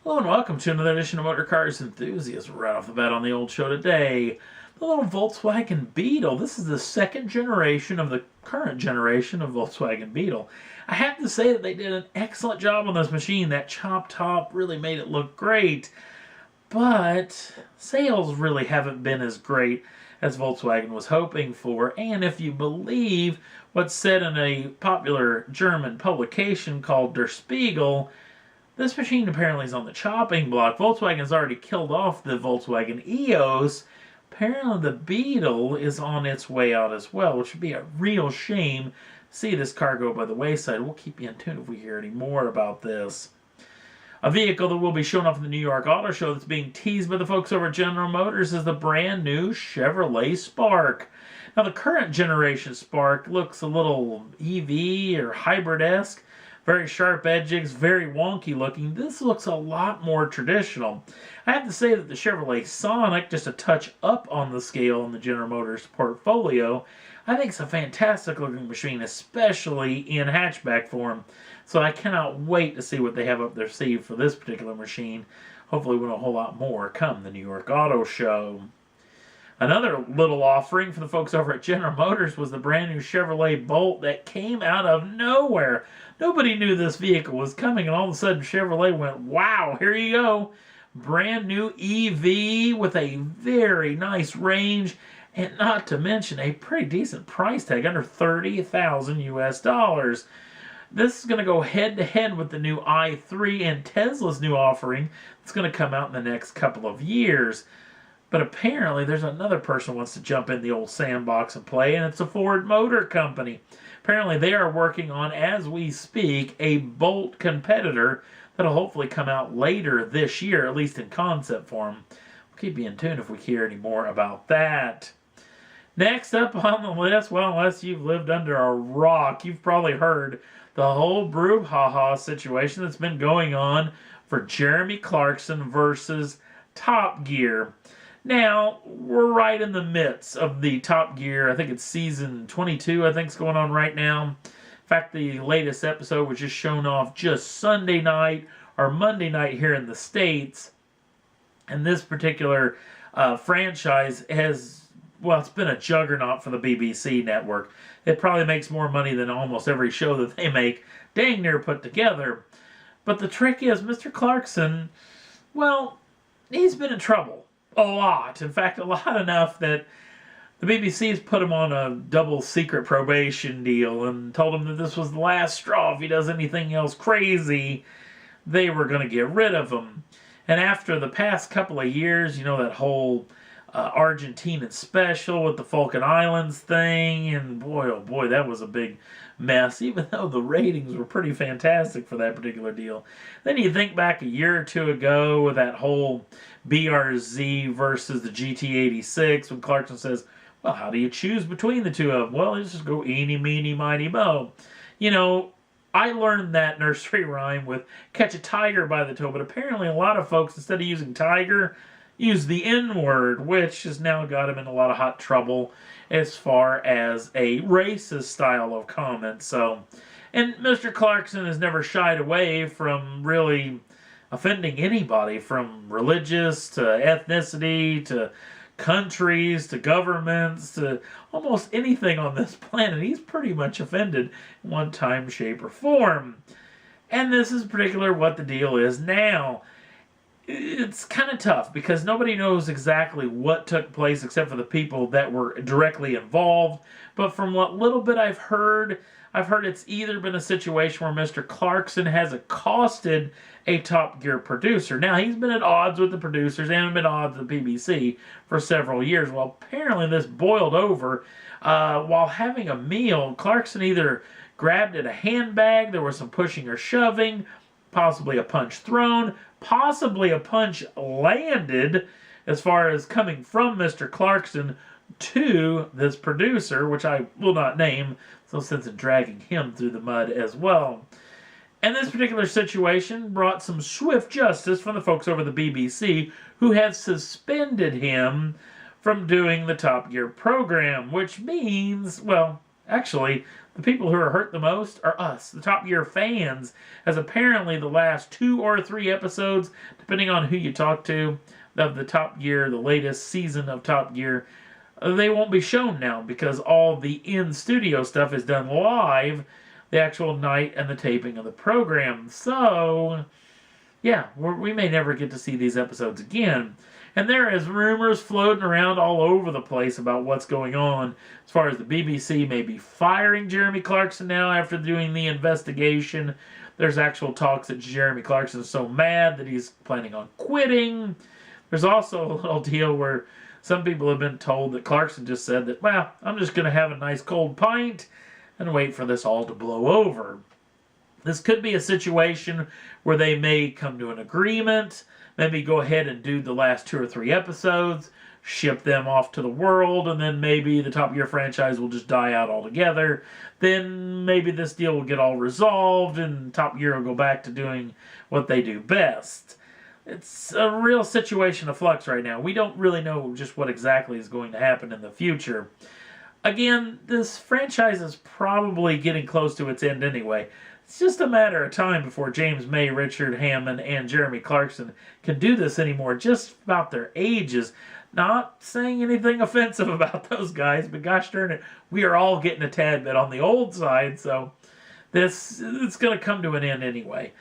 Hello and welcome to another edition of Motor Cars Enthusiasts. Right off the bat on the old show today, the little Volkswagen Beetle. This is the second generation of the current generation of Volkswagen Beetle. I have to say that they did an excellent job on this machine. That chop top really made it look great, but sales really haven't been as great as Volkswagen was hoping for. And if you believe what's said in a popular German publication called Der Spiegel, this machine apparently is on the chopping block. Volkswagen's already killed off the Volkswagen EOS. Apparently the Beetle is on its way out as well, which would be a real shame to see this car go by the wayside. We'll keep you in tune if we hear any more about this. A vehicle that will be shown off in the New York Auto Show that's being teased by the folks over at General Motors is the brand new Chevrolet Spark. Now the current generation Spark looks a little EV or hybrid-esque. Very sharp edges, very wonky looking. This looks a lot more traditional. I have to say that the Chevrolet Sonic, just a touch up on the scale in the General Motors portfolio, I think it's a fantastic looking machine, especially in hatchback form. So I cannot wait to see what they have up their sleeve for this particular machine. Hopefully we'll know a whole lot more come the New York Auto Show. Another little offering for the folks over at General Motors was the brand new Chevrolet Bolt that came out of nowhere. Nobody knew this vehicle was coming, and all of a sudden Chevrolet went, wow, here you go. Brand new EV with a very nice range, and not to mention a pretty decent price tag, under $30,000 US. This is going to go head-to-head with the new i3 and Tesla's new offering that's going to come out in the next couple of years. But apparently there's another person who wants to jump in the old sandbox and play, and it's a Ford Motor Company. Apparently they are working on, as we speak, a Bolt competitor that'll hopefully come out later this year, at least in concept form. We'll keep you in tune if we hear any more about that. Next up on the list, well, unless you've lived under a rock, you've probably heard the whole brouhaha situation that's been going on for Jeremy Clarkson versus Top Gear. Now, we're right in the midst of the Top Gear. I think it's season 22, I think is going on right now. In fact, the latest episode was just shown off just Sunday night or Monday night here in the States. And this particular franchise has, well, it's been a juggernaut for the BBC network. It probably makes more money than almost every show that they make dang near put together. But the trick is, Mr. Clarkson, well, he's been in trouble. A lot. In fact, a lot enough that the BBC's put him on a double secret probation deal and told him that this was the last straw. If he does anything else crazy, they were going to get rid of him. And after the past couple of years, you know, that whole Argentinian special with the Falkland Islands thing, and boy, oh boy, that was a big mess, even though the ratings were pretty fantastic for that particular deal. Then you think back a year or two ago with that whole BRZ versus the GT86 when Clarkson says, well, how do you choose between the two of them? Well, let's just go eeny, meeny, miny, mo. You know, I learned that nursery rhyme with catch a tiger by the toe, but apparently a lot of folks, instead of using tiger, use the N-word, which has now got him in a lot of hot trouble as far as a racist style of comment. So, and Mr. Clarkson has never shied away from really offending anybody, from religious to ethnicity to countries to governments to almost anything on this planet. He's pretty much offended in one time, shape, or form. And this is particular what the deal is now. It's kind of tough because nobody knows exactly what took place except for the people that were directly involved. But from what little bit I've heard it's either been a situation where Mr. Clarkson has accosted a Top Gear producer. Now, he's been at odds with the producers and been at odds with the BBC for several years. Well, apparently this boiled over while having a meal. Clarkson either grabbed at a handbag, there was some pushing or shoving, possibly a punch thrown, possibly a punch landed as far as coming from Mr. Clarkson to this producer, which I will not name, so since in dragging him through the mud as well. And this particular situation brought some swift justice from the folks over the BBC who have suspended him from doing the Top Gear program, which means, well, Actually, the people who are hurt the most are us, the Top Gear fans, as apparently the last 2 or 3 episodes, depending on who you talk to, of the Top Gear, the latest season of Top Gear, they won't be shown now because all the in-studio stuff is done live, the actual night and the taping of the program. So, yeah, we may never get to see these episodes again. And there is rumors floating around all over the place about what's going on as far as the BBC may be firing Jeremy Clarkson now after doing the investigation. There's actual talks that Jeremy Clarkson is so mad that he's planning on quitting. There's also a little deal where some people have been told that Clarkson just said that, well, I'm just going to have a nice cold pint and wait for this all to blow over. This could be a situation where they may come to an agreement, maybe go ahead and do the last 2 or 3 episodes, ship them off to the world, and then maybe the Top Gear franchise will just die out altogether. Then maybe this deal will get all resolved and Top Gear will go back to doing what they do best. It's a real situation of flux right now. We don't really know just what exactly is going to happen in the future. Again, this franchise is probably getting close to its end anyway. It's just a matter of time before James May, Richard Hammond, and Jeremy Clarkson can do this anymore, just about their ages. Not saying anything offensive about those guys, but gosh darn it, we are all getting a tad bit on the old side, so it's going to come to an end anyway.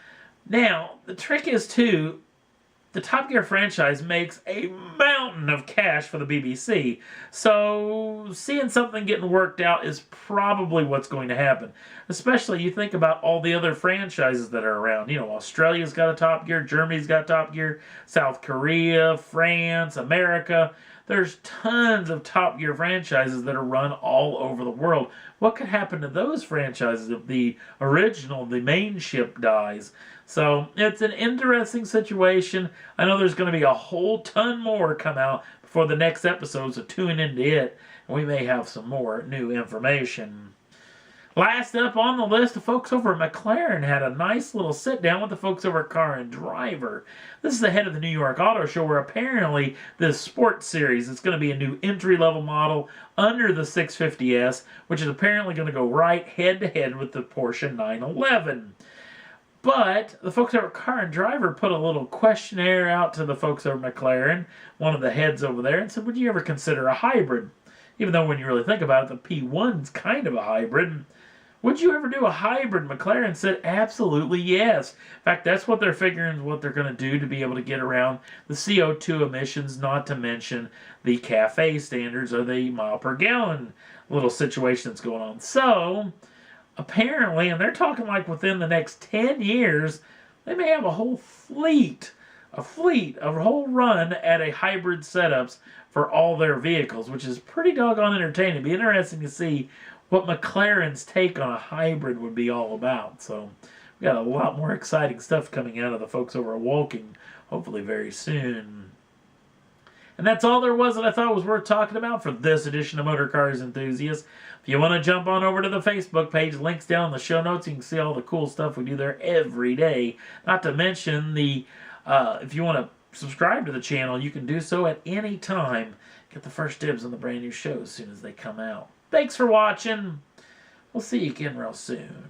Now, the trick is, too, the Top Gear franchise makes a mountain of cash for the BBC. So seeing something getting worked out is probably what's going to happen. Especially you think about all the other franchises that are around. You know, Australia's got a Top Gear, Germany's got Top Gear, South Korea, France, America. There's tons of Top Gear franchises that are run all over the world. What could happen to those franchises if the original, the main ship dies? So it's an interesting situation. I know there's going to be a whole ton more come out before the next episode, so tune into it, and we may have some more new information. Last up on the list, the folks over at McLaren had a nice little sit-down with the folks over at Car and Driver. This is the head of the New York Auto Show, where apparently this sports series is going to be a new entry-level model under the 650S, which is apparently going to go right head-to-head with the Porsche 911. But the folks over at Car and Driver put a little questionnaire out to the folks over at McLaren, one of the heads over there, and said, would you ever consider a hybrid? Even though when you really think about it, the P1's kind of a hybrid. Would you ever do a hybrid? McLaren said absolutely yes. In fact, that's what they're figuring what they're going to do to be able to get around the CO2 emissions, not to mention the CAFE standards or the mile per gallon little situation that's going on. So apparently, and they're talking like within the next 10 years, they may have a whole a whole run at a hybrid setups for all their vehicles, which is pretty doggone entertaining. It'd be interesting to see what McLaren's take on a hybrid would be all about. So we got a lot more exciting stuff coming out of the folks over at Woking, hopefully very soon. And that's all there was that I thought was worth talking about for this edition of Motor Cars Enthusiasts. If you want to jump on over to the Facebook page, links down in the show notes. You can see all the cool stuff we do there every day. Not to mention the if you want to subscribe to the channel, you can do so at any time. Get the first dibs on the brand new shows as soon as they come out. Thanks for watching. We'll see you again real soon.